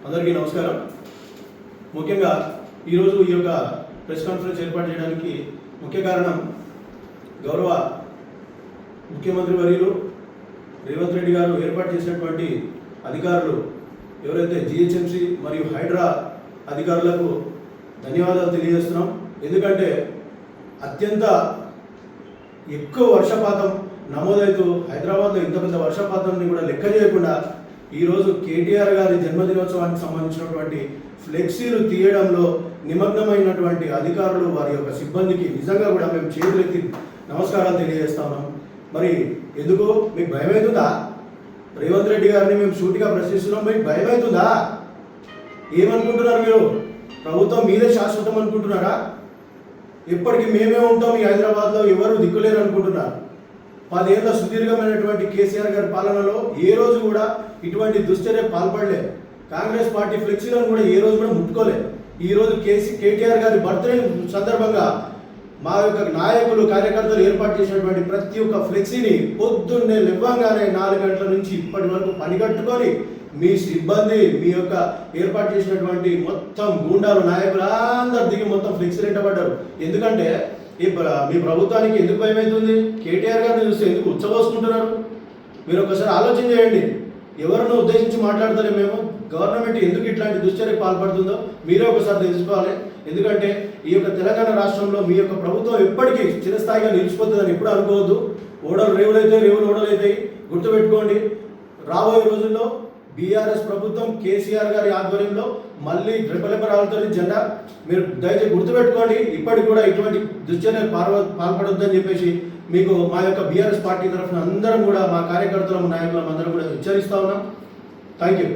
అందరికీ నమస్కారం. ముఖ్యంగా ఈరోజు ఈ యొక్క ప్రెస్ కాన్ఫరెన్స్ ఏర్పాటు చేయడానికి ముఖ్య కారణం గౌరవ ముఖ్యమంత్రి వర్యులు రేవంత్ రెడ్డి గారు ఏర్పాటు చేసినటువంటి అధికారులు ఎవరైతే జిహెచ్ఎంసీ మరియు హైడ్రా అధికారులకు ధన్యవాదాలు తెలియజేస్తున్నాం. ఎందుకంటే అత్యంత ఎక్కువ వర్షపాతం నమోదవుతూ హైదరాబాద్లో ఇంత పెద్ద వర్షపాతాన్ని కూడా లెక్క చేయకుండా ఈరోజు కేటీఆర్ గారి జన్మదినోత్సవానికి సంబంధించినటువంటి ఫ్లెక్సీలు తీయడంలో నిమగ్నమైనటువంటి అధికారులు వారి యొక్క సిబ్బందికి నిజంగా కూడా మేము చేతులెత్తి నమస్కారాలు తెలియజేస్తా ఉన్నాం. మరి ఎందుకు మీకు భయమవుతుందా? రేవంత్ రెడ్డి గారిని మేము సూటిగా ప్రశ్నిస్తున్నాం. మీకు భయమవుతుందా? ఏమనుకుంటున్నారు మీరు? ప్రభుత్వం మీదే శాశ్వతం అనుకుంటున్నారా? ఇప్పటికీ మేమే ఉంటాం ఈ హైదరాబాద్లో, ఎవరు దిక్కులేరు అనుకుంటున్నారు. 10 ఏళ్ల సుదీర్ఘమైనటువంటి కేసీఆర్ గారి పాలనలో ఏ రోజు కూడా ఇటువంటి దుశ్చర్య పాల్పడలేదు. కాంగ్రెస్ పార్టీ ఫ్లెక్సీలను కూడా ఏ రోజు కూడా ముట్టుకోలేదు. ఈరోజు కేటీఆర్ గారి బర్త్డే సందర్భంగా మా యొక్క నాయకులు కార్యకర్తలు ఏర్పాటు చేసినటువంటి ప్రతి ఒక్క ఫ్లెక్సీని పొద్దున్నే లేవగానే 4 గంటల నుంచి ఇప్పటి వరకు పనిగట్టుకొని మీ సిబ్బంది మీ యొక్క ఏర్పాటు చేసినటువంటి మొత్తం గూండాలు నాయకులు అందరు దిగి మొత్తం ఫ్లెక్సీలు ఎంటబడ్డారు. ఎందుకంటే మీ ప్రభుత్వానికి ఎందుకు భయమవుతుంది? కేటీఆర్ గారిని చూస్తే ఎందుకు ఉచ్చబోసుకుంటున్నారు? మీరు ఒకసారి ఆలోచన చేయండి. ఎవరినో ఉద్దేశించి మాట్లాడతారే మేము, గవర్నమెంట్ ఎందుకు ఇట్లాంటి దుశ్చర్యకు పాల్పడుతుందో మీరే ఒకసారి తెలుసుకోవాలి. ఎందుకంటే ఈ యొక్క తెలంగాణ రాష్ట్రంలో మీ యొక్క ప్రభుత్వం ఎప్పటికీ చిరస్థాయిగా నిలిచిపోతుందని ఎప్పుడు అనుకోవద్దు. ఓడలు రేవులైతే రేవులు ఓడలైతాయి. గుర్తుపెట్టుకోండి, రాబోయే రోజుల్లో బీఆర్ఎస్ ప్రభుత్వం కేసీఆర్ గారి ఆధ్వర్యంలో మళ్ళీ రెపరెపరాలతోని జెండా మీరు దయచేసి గుర్తుపెట్టుకోండి. ఇప్పటికి కూడా ఇటువంటి దుశ్చర్యకు పాల్పడొద్దని చెప్పేసి మీకు మా యొక్క బీఆర్ఎస్ పార్టీ తరఫున అందరం కూడా మా కార్యకర్తలు నాయకులం అందరం కూడా హెచ్చరిస్తా ఉన్నాం. Thank you.